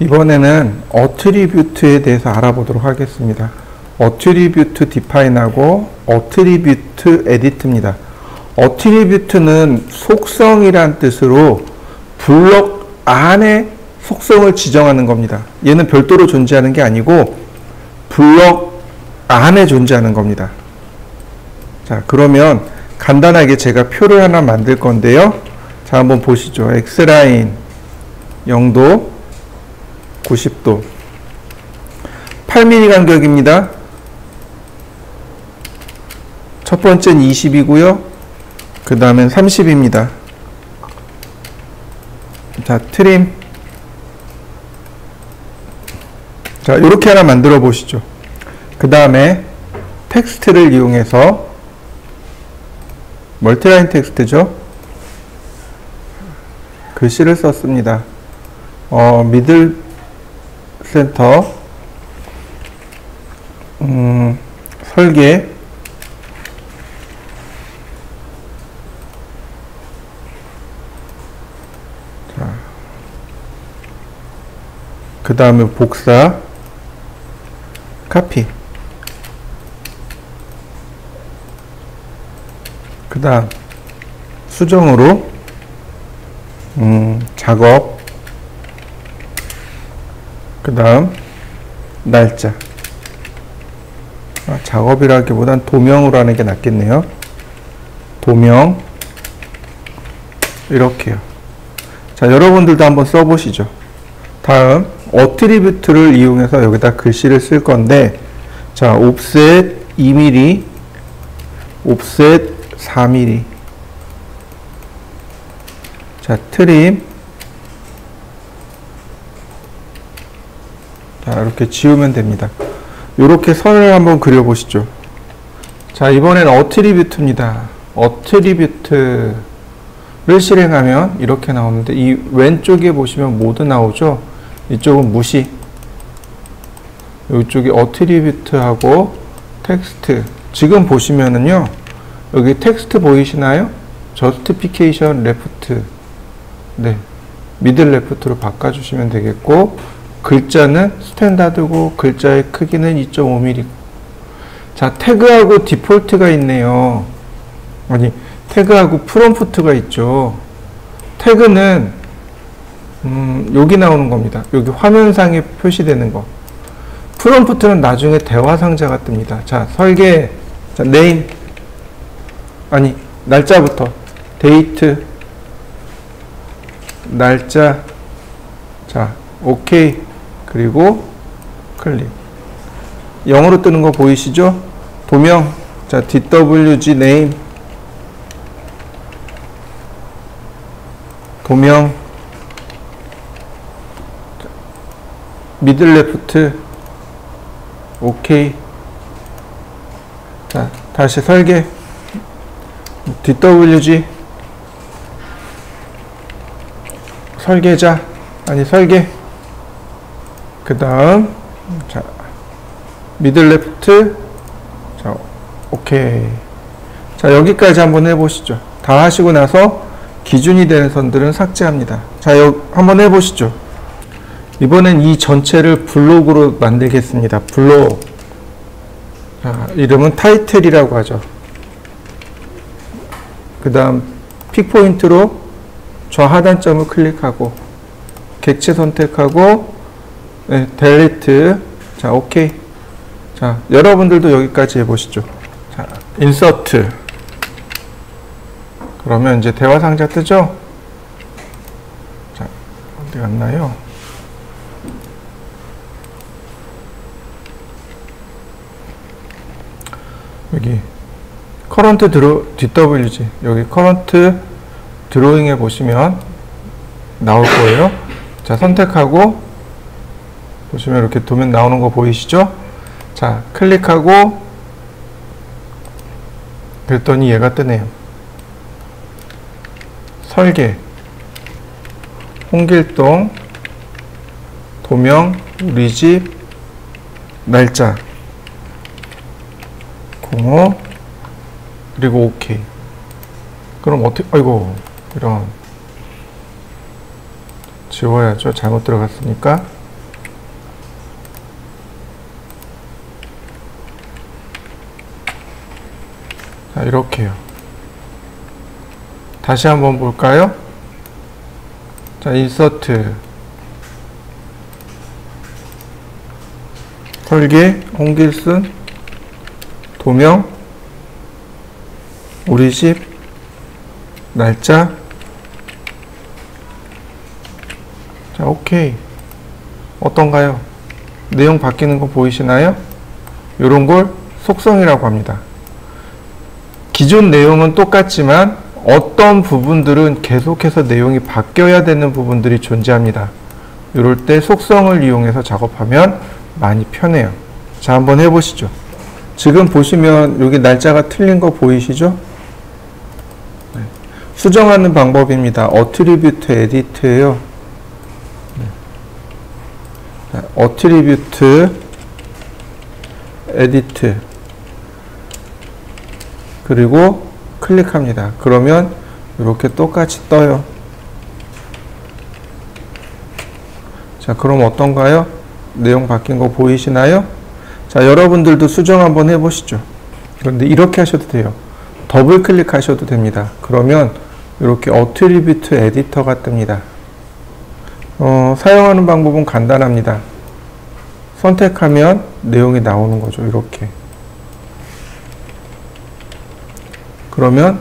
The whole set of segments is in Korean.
이번에는 어트리뷰트에 대해서 알아보도록 하겠습니다. 어트리뷰트 디파인하고 어트리뷰트 에디트입니다. 어트리뷰트는 속성이란 뜻으로 블록 안에 속성을 지정하는 겁니다. 얘는 별도로 존재하는 게 아니고 블록 안에 존재하는 겁니다. 자, 그러면 간단하게 제가 표를 하나 만들 건데요. 자, 한번 보시죠. X라인 0도, 90도, 8mm 간격입니다. 첫 번째는 20이고요. 그 다음엔 30입니다. 자, 트림. 자, 이렇게 하나 만들어 보시죠. 그 다음에 텍스트를 이용해서 멀티라인 텍스트죠. 글씨를 썼습니다. 미들 센터 설계 그 다음에 복사 카피 그 다음 수정으로 작업 그 다음 날짜 작업이라기보단 도명으로 하는 게 낫겠네요. 도명 이렇게요. 자, 여러분들도 한번 써보시죠. 다음 어트리뷰트를 이용해서 여기다 글씨를 쓸 건데 자, 옵셋 2mm 옵셋 4mm 자, 트림 자, 이렇게 지우면 됩니다. 이렇게 선을 한번 그려보시죠. 자, 이번엔 어트리뷰트입니다. 어트리뷰트를 실행하면 이렇게 나오는데 이 왼쪽에 보시면 모두 나오죠. 이쪽은 무시. 이쪽이 어트리뷰트하고 텍스트. 지금 보시면은요. 여기 텍스트 보이시나요? 저스티피케이션 레프트. 네. 미들 레프트로 바꿔주시면 되겠고 글자는 스탠다드고 글자의 크기는 2.5mm. 자, 태그하고 디폴트가 있네요. 아니, 태그하고 프롬프트가 있죠. 태그는 여기 나오는 겁니다. 여기 화면상에 표시되는 거. 프롬프트는 나중에 대화 상자가 뜹니다. 자, 설계, 자, 네임, 아니, 날짜부터 데이트, 날짜, 자, 오케이, 그리고 클릭. 영어로 뜨는 거 보이시죠? 도명, 자, DWG 네임, 도명, 미들 레프트, 오케이. 자, 다시 설계, DWG, 설계자, 아니, 설계. 그 다음, 자, 미들 레프트, 자, 오케이. 자, 여기까지 한번 해보시죠. 다 하시고 나서 기준이 되는 선들은 삭제합니다. 자, 한번 해보시죠. 이번엔 이 전체를 블록으로 만들겠습니다. 블록. 자, 이름은 타이틀이라고 하죠. 그 다음 픽포인트로 좌하단점을 클릭하고 객체 선택하고 네, 델리트. 자, 오케이. 자, 여러분들도 여기까지 해보시죠. 자, 인서트. 그러면 이제 대화 상자 뜨죠? 자, 어디 갔나요? 여기 커런트 DWG 여기 커런트 드로잉에 보시면 나올 거예요. 자, 선택하고 보시면 이렇게 도면 나오는 거 보이시죠? 자, 클릭하고 그랬더니 얘가 뜨네요. 설계 홍길동 도명 우리집 날짜 05 그리고 오케이. 그럼 어떻게, 아이고, 이런 지워야죠. 잘못 들어갔으니까. 자, 이렇게요. 다시 한번 볼까요? 자, 인서트, 설계, 홍길순, 도명, 우리 집, 날짜. 자, 오케이. 어떤가요? 내용 바뀌는 거 보이시나요? 이런 걸 속성이라고 합니다. 기존 내용은 똑같지만 어떤 부분들은 계속해서 내용이 바뀌어야 되는 부분들이 존재합니다. 이럴 때 속성을 이용해서 작업하면 많이 편해요. 자, 한번 해보시죠. 지금 보시면 여기 날짜가 틀린 거 보이시죠? 네. 수정하는 방법입니다. 어트리뷰트 에디트예요. 네. 어트리뷰트 에디트, 그리고 클릭합니다. 그러면 이렇게 똑같이 떠요. 자, 그럼 어떤가요? 내용 바뀐 거 보이시나요? 자, 여러분들도 수정 한번 해보시죠. 그런데 이렇게 하셔도 돼요. 더블 클릭하셔도 됩니다. 그러면 이렇게 어트리뷰트 에디터가 뜹니다. 사용하는 방법은 간단합니다. 선택하면 내용이 나오는 거죠. 이렇게. 그러면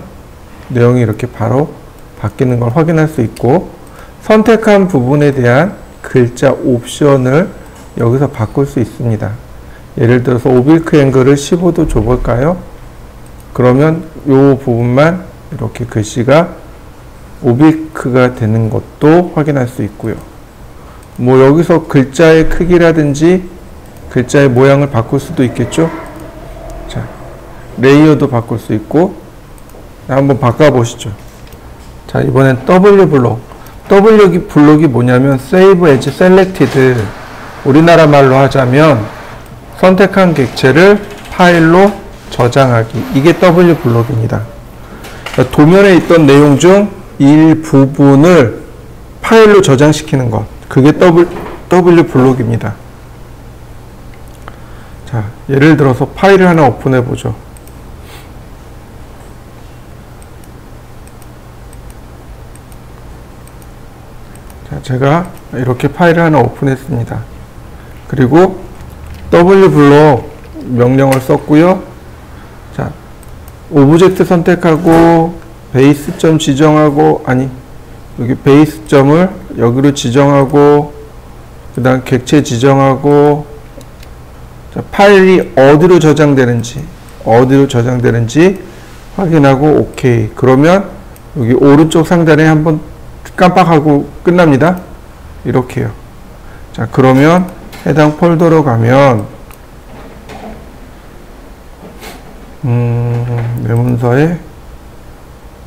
내용이 이렇게 바로 바뀌는 걸 확인할 수 있고, 선택한 부분에 대한 글자 옵션을 여기서 바꿀 수 있습니다. 예를 들어서 오빌크 앵글을 15도 줘볼까요? 그러면 이 부분만 이렇게 글씨가 오빌크가 되는 것도 확인할 수 있고요. 뭐 여기서 글자의 크기라든지 글자의 모양을 바꿀 수도 있겠죠. 자, 레이어도 바꿀 수 있고. 한번 바꿔보시죠. 자, 이번엔 W 블록. W 블록이 뭐냐면 Save as Selected. 우리나라 말로 하자면 선택한 객체를 파일로 저장하기. 이게 W 블록입니다. 도면에 있던 내용 중 일부분을 파일로 저장시키는 것. 그게 W 블록입니다. 자, 예를 들어서 파일을 하나 오픈해 보죠. 자, 제가 이렇게 파일을 하나 오픈했습니다. 그리고 W 블록 명령을 썼고요. 자, 오브젝트 선택하고 베이스점 지정하고, 아니, 여기 베이스점을 여기로 지정하고, 그 다음 객체 지정하고, 자, 파일이 어디로 저장되는지 확인하고 오케이. 그러면 여기 오른쪽 상단에 한번 깜빡하고 끝납니다. 이렇게요. 자, 그러면 해당 폴더로 가면 내 문서에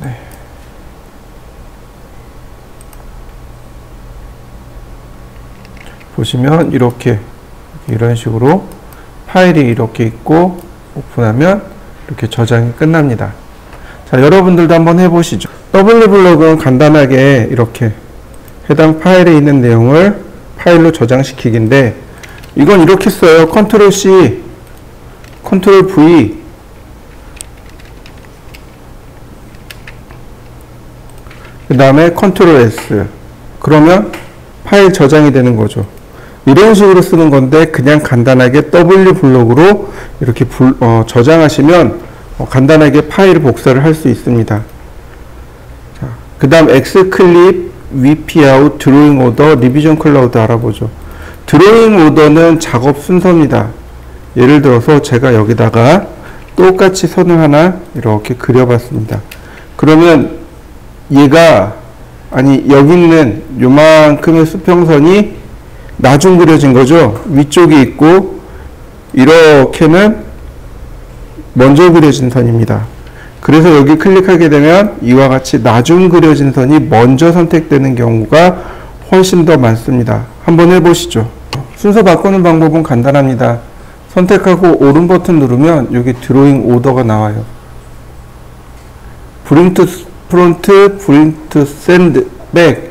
네. 보시면 이렇게 이런 식으로 파일이 이렇게 있고 오픈하면 이렇게 저장이 끝납니다. 자, 여러분들도 한번 해보시죠. W 블록은 간단하게 이렇게 해당 파일에 있는 내용을 파일로 저장시키기인데, 이건 이렇게 써요. 컨트롤 C, 컨트롤 V, 그 다음에 컨트롤 S. 그러면 파일 저장이 되는 거죠. 이런 식으로 쓰는 건데, 그냥 간단하게 W 블록으로 이렇게 저장하시면 간단하게 파일 복사를 할 수 있습니다. 자, 그 다음 X 클립, VP 아웃, 드로잉 오더, 리비전 클라우드 알아보죠. 드로잉 오더는 작업 순서입니다. 예를 들어서 제가 여기다가 똑같이 선을 하나 이렇게 그려봤습니다. 그러면 얘가, 아니, 여기 있는 요만큼의 수평선이 나중 그려진 거죠. 위쪽에 있고, 이렇게는 먼저 그려진 선입니다. 그래서 여기 클릭하게 되면 이와 같이 나중 그려진 선이 먼저 선택되는 경우가 훨씬 더 많습니다. 한번 해보시죠. 순서 바꾸는 방법은 간단합니다. 선택하고 오른 버튼 누르면 여기 드로잉 오더가 나와요. Bring to front, Bring to send back.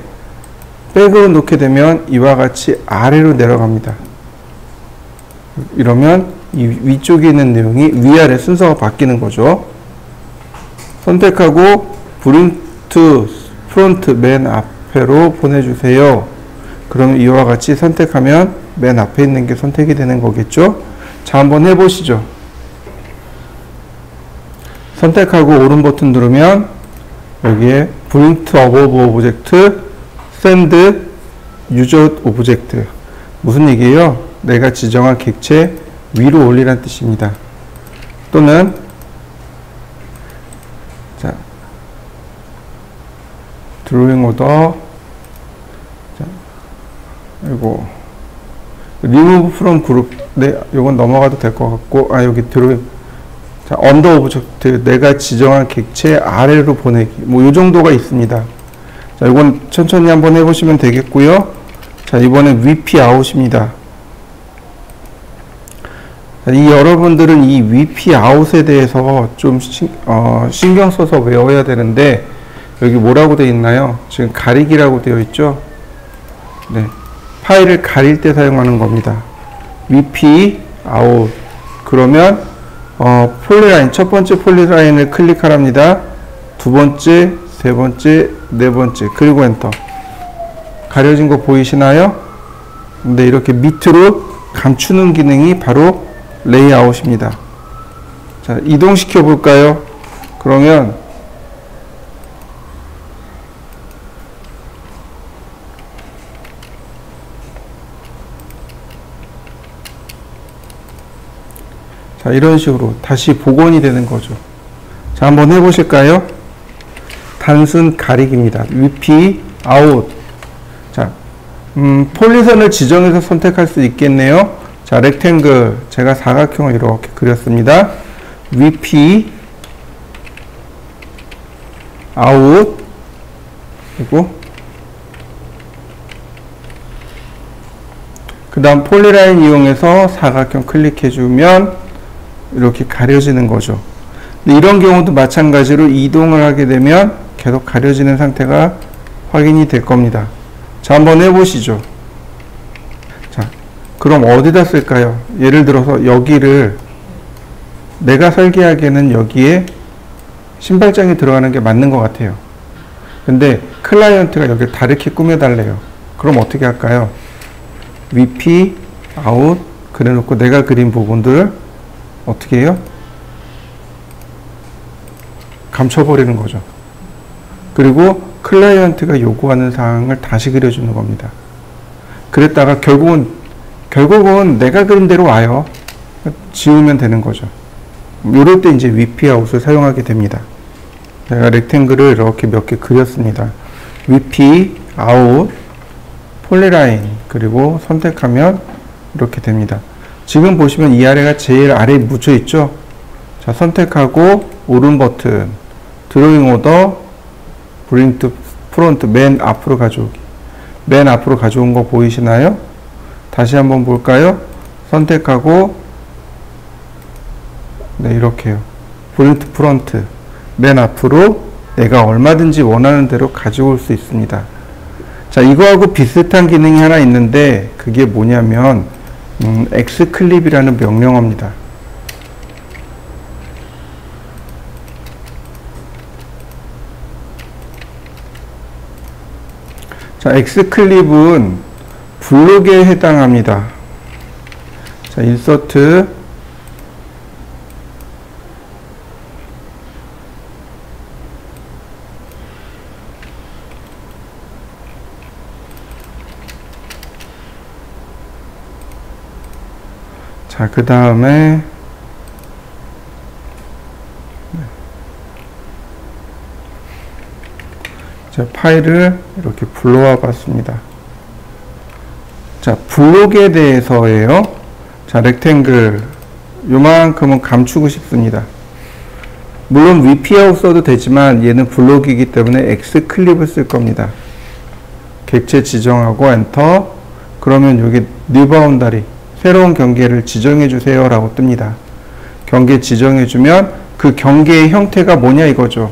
백으로 놓게 되면 이와 같이 아래로 내려갑니다. 이러면 이 위쪽에 있는 내용이 위아래 순서가 바뀌는 거죠. 선택하고 bring to front 맨 앞으로 보내주세요. 그럼 이와 같이 선택하면 맨 앞에 있는 게 선택이 되는 거겠죠? 자, 한번 해보시죠. 선택하고 오른 버튼 누르면 여기에 bring to above object, send user object. 무슨 얘기예요? 내가 지정한 객체 위로 올리란 뜻입니다. 또는 자, drawing order, 자, 그리고 remove from group. 네, 요건 넘어가도 될 것 같고, 여기 drawing. 자, under object. 내가 지정한 객체 아래로 보내기. 뭐, 요 정도가 있습니다. 자, 요건 천천히 한번 해보시면 되겠고요. 자, 이번엔 VP out입니다. 자, 이 여러분들은 이 VP out에 대해서 좀 신경 써서 외워야 되는데, 여기 뭐라고 되어 있나요? 지금 가리기라고 되어 있죠? 네. 파일을 가릴 때 사용하는 겁니다. VP out. 그러면, 폴리라인, 첫 번째 폴리라인을 클릭하랍니다. 두 번째, 세 번째, 네 번째, 그리고 엔터. 가려진 거 보이시나요? 근데 이렇게 밑으로 감추는 기능이 바로 레이아웃입니다. 자, 이동시켜 볼까요? 그러면 자, 이런 식으로 다시 복원이 되는 거죠. 자, 한번 해보실까요? 단순 가리기입니다. VP out. 자, 폴리선을 지정해서 선택할 수 있겠네요. 자, 렉탱글. 제가 사각형을 이렇게 그렸습니다. VP out. 그리고 그 다음 폴리라인 이용해서 사각형 클릭해주면 이렇게 가려지는 거죠. 근데 이런 경우도 마찬가지로 이동을 하게 되면 계속 가려지는 상태가 확인이 될 겁니다. 자, 한번 해보시죠. 자, 그럼 어디다 쓸까요? 예를 들어서 여기를 내가 설계하기에는 여기에 신발장이 들어가는 게 맞는 것 같아요. 근데 클라이언트가 여기를 다르게 꾸며달래요. 그럼 어떻게 할까요? VP out 그래놓고 내가 그린 부분들을 어떻게 해요? 감춰버리는 거죠. 그리고 클라이언트가 요구하는 사항을 다시 그려주는 겁니다. 그랬다가 결국은 내가 그린 대로 와요. 지우면 되는 거죠. 이럴 때 이제 VP out을 사용하게 됩니다. 제가 렉탱글을 이렇게 몇 개 그렸습니다. VP out, 폴리라인, 그리고 선택하면 이렇게 됩니다. 지금 보시면 이 아래가 제일 아래에 묻혀 있죠? 자, 선택하고 오른 버튼, 드로잉 오더, bring to front, 맨 앞으로 가져오기. 맨 앞으로 가져온 거 보이시나요? 다시 한번 볼까요? 선택하고, 네, 이렇게요. bring to front, 맨 앞으로 내가 얼마든지 원하는 대로 가져올 수 있습니다. 자, 이거하고 비슷한 기능이 하나 있는데, 그게 뭐냐면, xclip이라는 명령어입니다. 자, xclip은 블록에 해당합니다. 자, insert 자, 그 다음에 자, 파일을 이렇게 불러와 봤습니다. 자, 블록에 대해서예요. 자, 렉탱글 요만큼은 감추고 싶습니다. 물론 VP아웃 써도 되지만 얘는 블록이기 때문에 X클립을 쓸 겁니다. 객체 지정하고 엔터. 그러면 여기 뉴 바운다리 새로운 경계를 지정해 주세요 라고 뜹니다. 경계 지정해 주면 그 경계의 형태가 뭐냐 이거죠.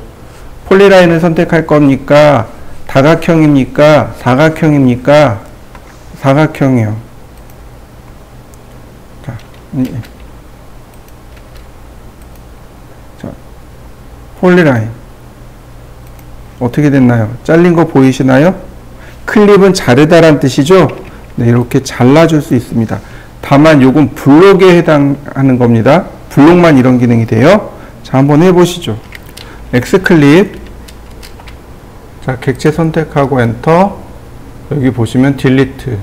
폴리라인을 선택할 겁니까? 다각형입니까? 사각형입니까? 사각형이요. 자, 폴리라인. 어떻게 됐나요? 잘린 거 보이시나요? 클립은 자르다란 뜻이죠? 네, 이렇게 잘라줄 수 있습니다. 다만 요건 블록에 해당하는 겁니다. 블록만 이런 기능이 돼요. 자, 한번 해보시죠. X클립. 자, 객체 선택하고 엔터. 여기 보시면 딜리트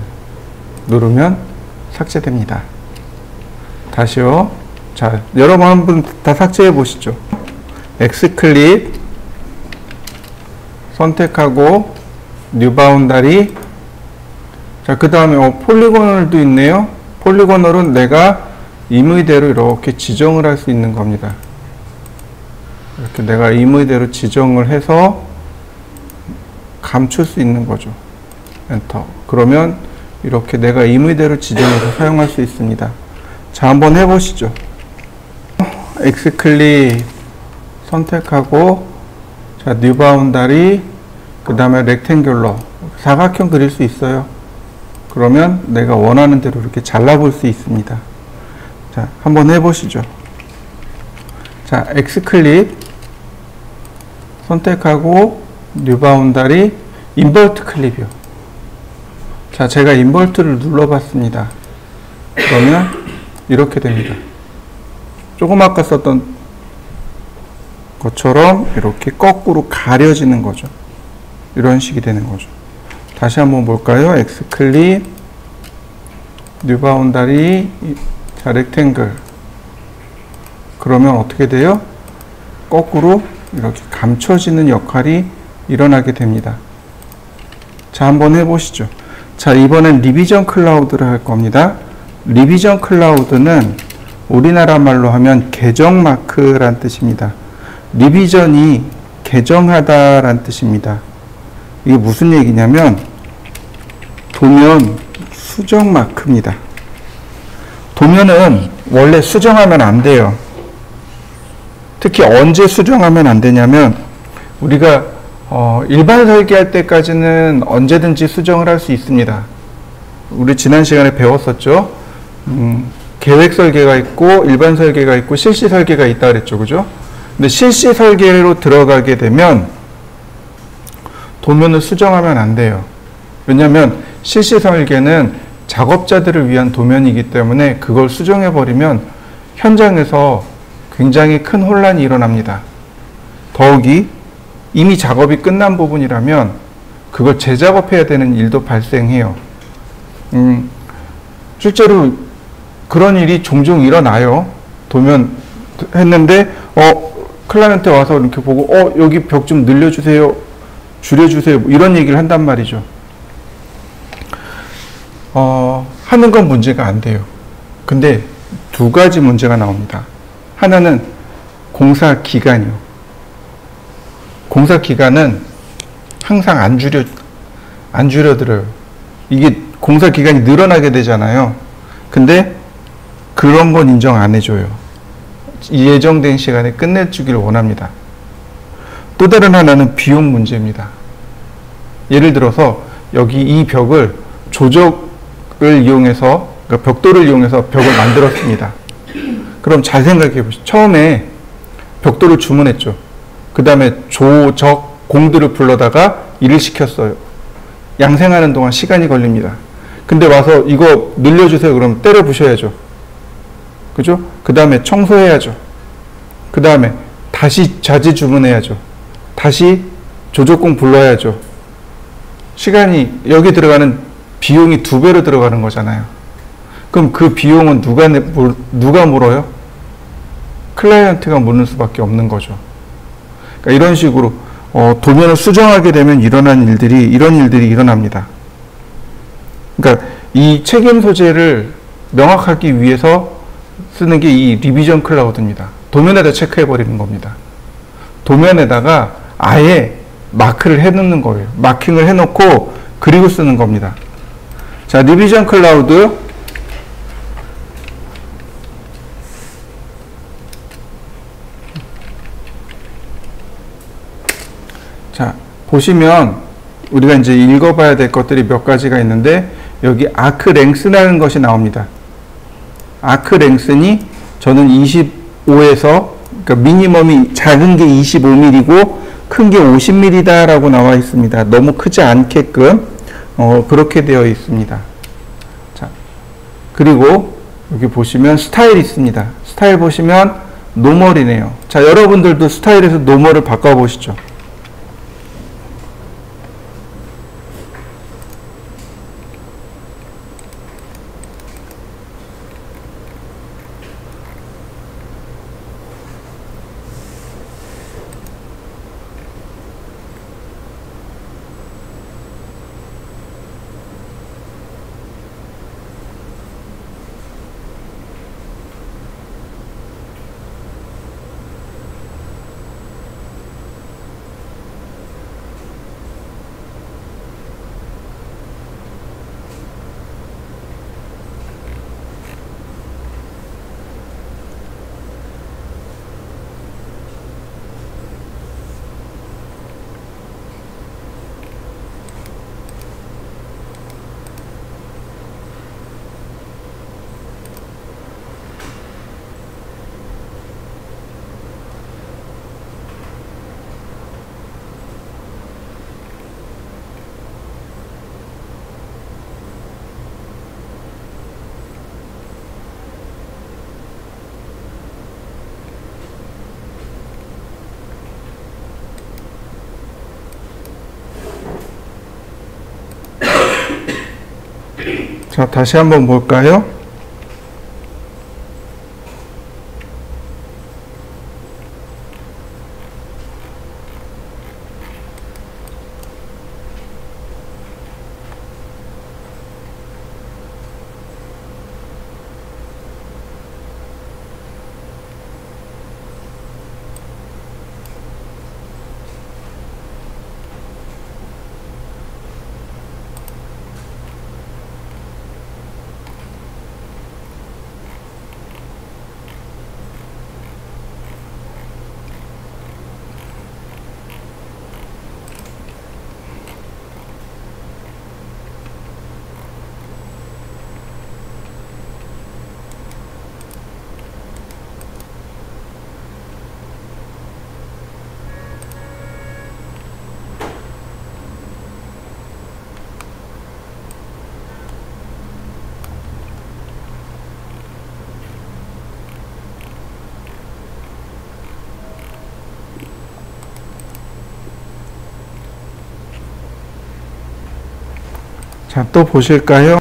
누르면 삭제됩니다. 다시요. 자, 여러분 한번 다 삭제해 보시죠. X클립 선택하고 뉴 바운다리. 자, 그 다음에 폴리고널도 있네요. 폴리고널은 내가 임의대로 이렇게 지정을 할 수 있는 겁니다. 이렇게 내가 임의대로 지정을 해서 감출 수 있는 거죠. 엔터. 그러면 이렇게 내가 임의대로 지정해서 사용할 수 있습니다. 자, 한번 해보시죠. X클릭 선택하고, 자, 뉴 바운다리, 그 다음에 렉탱귤러, 사각형 그릴 수 있어요. 그러면 내가 원하는 대로 이렇게 잘라볼 수 있습니다. 자, 한번 해보시죠. 자, X클릭 선택하고, 뉴 바운다리, 인버트 클립이요. 자, 제가 인버트를 눌러봤습니다. 그러면 이렇게 됩니다. 조금 아까 썼던 것처럼 이렇게 거꾸로 가려지는 거죠. 이런 식이 되는 거죠. 다시 한번 볼까요? X클릭, 뉴 바운다리, 자, 렉탱글. 그러면 어떻게 돼요? 거꾸로 이렇게 감춰지는 역할이 일어나게 됩니다. 자, 한번 해보시죠. 자, 이번엔 리비전 클라우드를 할 겁니다. 리비전 클라우드는 우리나라 말로 하면 개정 마크란 뜻입니다. 리비전이 개정하다란 뜻입니다. 이게 무슨 얘기냐면 도면 수정 마크입니다. 도면은 원래 수정하면 안 돼요. 특히 언제 수정하면 안 되냐면 우리가 일반 설계할 때까지는 언제든지 수정을 할 수 있습니다. 우리 지난 시간에 배웠었죠. 계획 설계가 있고 일반 설계가 있고 실시 설계가 있다 그랬죠. 그죠? 근데 실시 설계로 들어가게 되면 도면을 수정하면 안 돼요. 왜냐하면 실시 설계는 작업자들을 위한 도면이기 때문에 그걸 수정해 버리면 현장에서 굉장히 큰 혼란이 일어납니다. 더욱이 이미 작업이 끝난 부분이라면 그걸 재작업해야 되는 일도 발생해요. 실제로 그런 일이 종종 일어나요. 도면 했는데 클라이언트 와서 이렇게 보고 여기 벽 좀 늘려주세요, 줄여주세요, 뭐 이런 얘기를 한단 말이죠. 하는 건 문제가 안 돼요. 근데 두 가지 문제가 나옵니다. 하나는 공사 기간이요. 공사 기간은 항상 안 줄여들어요. 이게 공사 기간이 늘어나게 되잖아요. 근데 그런 건 인정 안 해줘요. 예정된 시간에 끝내주길 원합니다. 또 다른 하나는 비용 문제입니다. 예를 들어서 여기 이 벽을 조적을 이용해서, 그러니까 벽돌을 이용해서 벽을 만들었습니다. 그럼 잘 생각해 보시죠. 처음에 벽돌을 주문했죠. 그 다음에 조적 공들을 불러다가 일을 시켰어요. 양생하는 동안 시간이 걸립니다. 근데 와서 이거 늘려주세요 그러면 때려 부셔야죠. 그죠? 그 다음에 청소해야죠. 그 다음에 다시 자재 주문해야죠. 다시 조적공 불러야죠. 시간이, 여기 들어가는 비용이 2배로 들어가는 거잖아요. 그럼 그 비용은 누가 물어요? 클라이언트가 물을 수밖에 없는 거죠. 그러니까 이런 식으로 도면을 수정하게 되면 이런 일들이 일어납니다. 그러니까 이 책임 소재를 명확하기 위해서 쓰는 게 이 리비전 클라우드입니다. 도면에다 체크해 버리는 겁니다. 도면에다가 아예 마크를 해 놓는 거예요. 마킹을 해 놓고 그리고 쓰는 겁니다. 자, 리비전 클라우드. 자, 보시면 우리가 이제 읽어봐야 될 것들이 몇 가지가 있는데 여기 아크 랭스라는 것이 나옵니다. 아크 랭스니 저는 25에서, 그러니까 미니멈이 작은 게 25mm고 큰 게 50mm다 라고 나와 있습니다. 너무 크지 않게끔 그렇게 되어 있습니다. 자, 그리고 여기 보시면 스타일 있습니다. 스타일 보시면 노멀이네요. 자, 여러분들도 스타일에서 노멀을 바꿔 보시죠. 자, 다시 한번 볼까요? 자, 또 보실까요?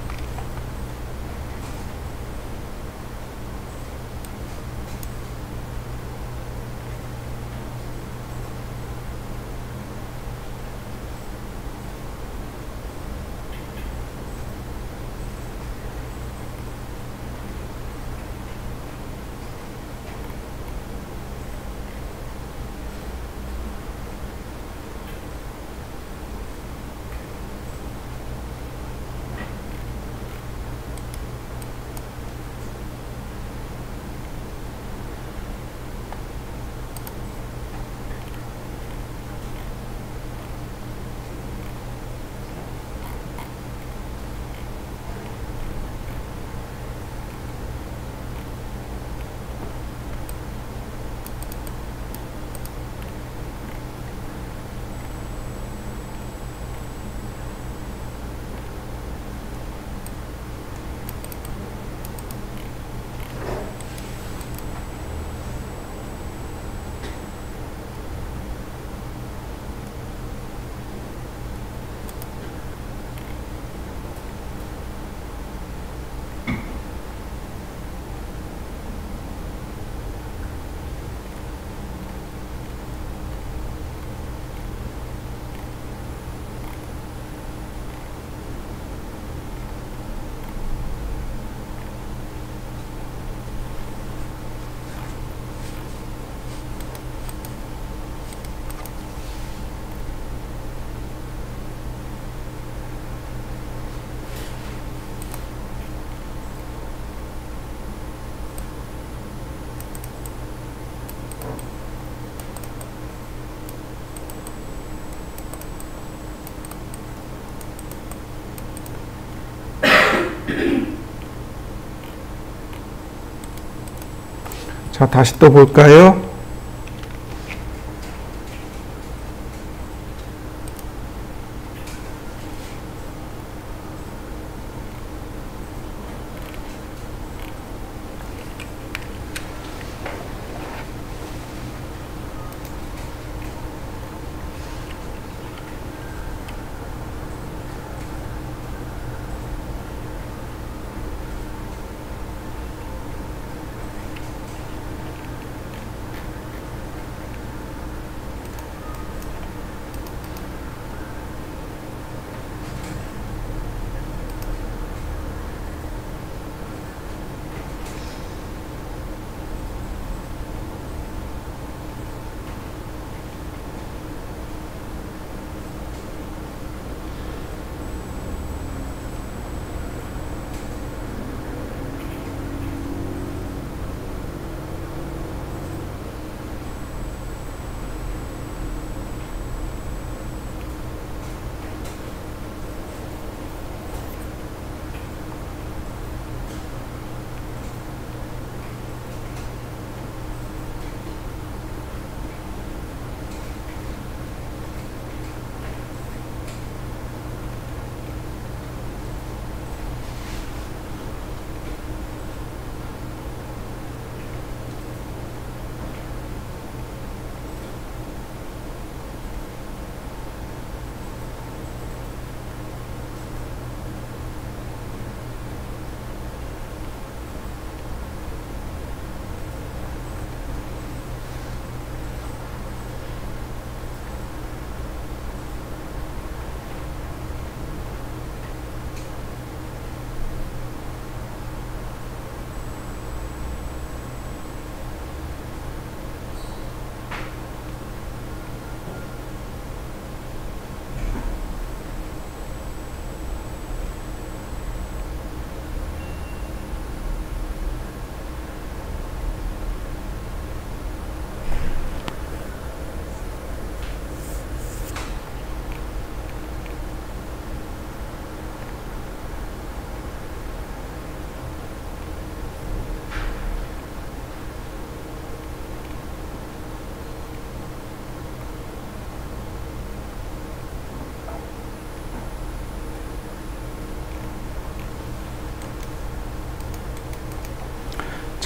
자, 다시 또 볼까요?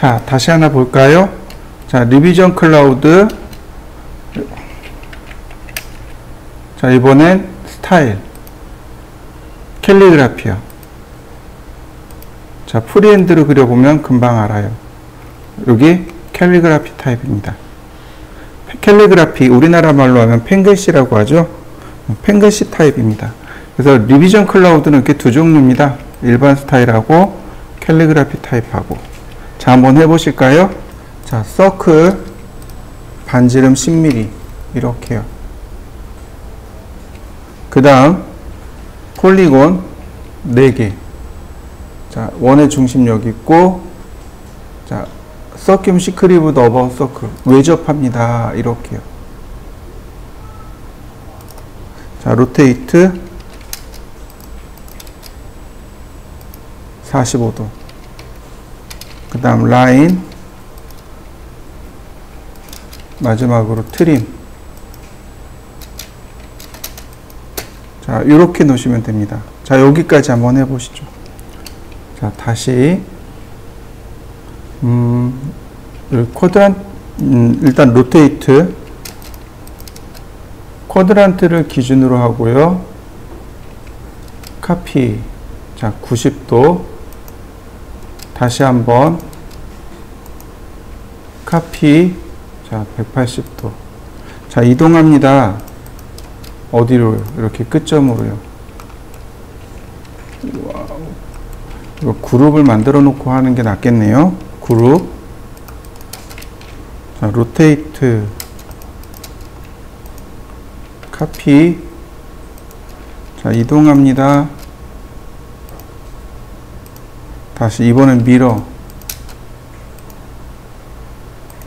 자, 다시 하나 볼까요? 자, 리비전 클라우드. 자, 이번엔 스타일. 캘리그라피요. 자, 프리핸드로 그려보면 금방 알아요. 여기 캘리그라피 타입입니다. 캘리그라피, 우리나라 말로 하면 펜글씨라고 하죠. 펜글씨 타입입니다. 그래서 리비전 클라우드는 이렇게 두 종류입니다. 일반 스타일하고 캘리그라피 타입하고. 자, 한번 해보실까요? 자, 서클 반지름 10mm 이렇게요. 그 다음 폴리곤 4개. 자, 원의 중심 여기 있고, 자, 서큐럼 시크리브드 어바웃 서클 외접합니다. 이렇게요. 자, 로테이트 45도. 그 다음 라인, 마지막으로 트림. 자, 이렇게 놓으시면 됩니다. 자, 여기까지 한번 해보시죠. 자, 다시 일단 로테이트 쿼드란트를 기준으로 하고요. 카피. 자, 90도. 다시 한번 카피. 자, 180도. 자, 이동합니다. 어디로요? 이렇게 끝점으로요. 와우. 이거 그룹을 만들어 놓고 하는 게 낫겠네요. 그룹. 자, 로테이트. 카피. 자, 이동합니다. 다시 이번엔 미러.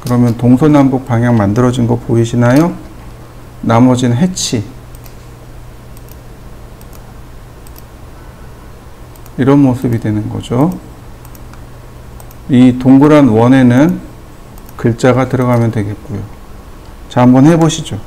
그러면 동서남북 방향 만들어진 거 보이시나요? 나머지는 해치. 이런 모습이 되는 거죠. 이 동그란 원에는 글자가 들어가면 되겠고요. 자, 한번 해보시죠.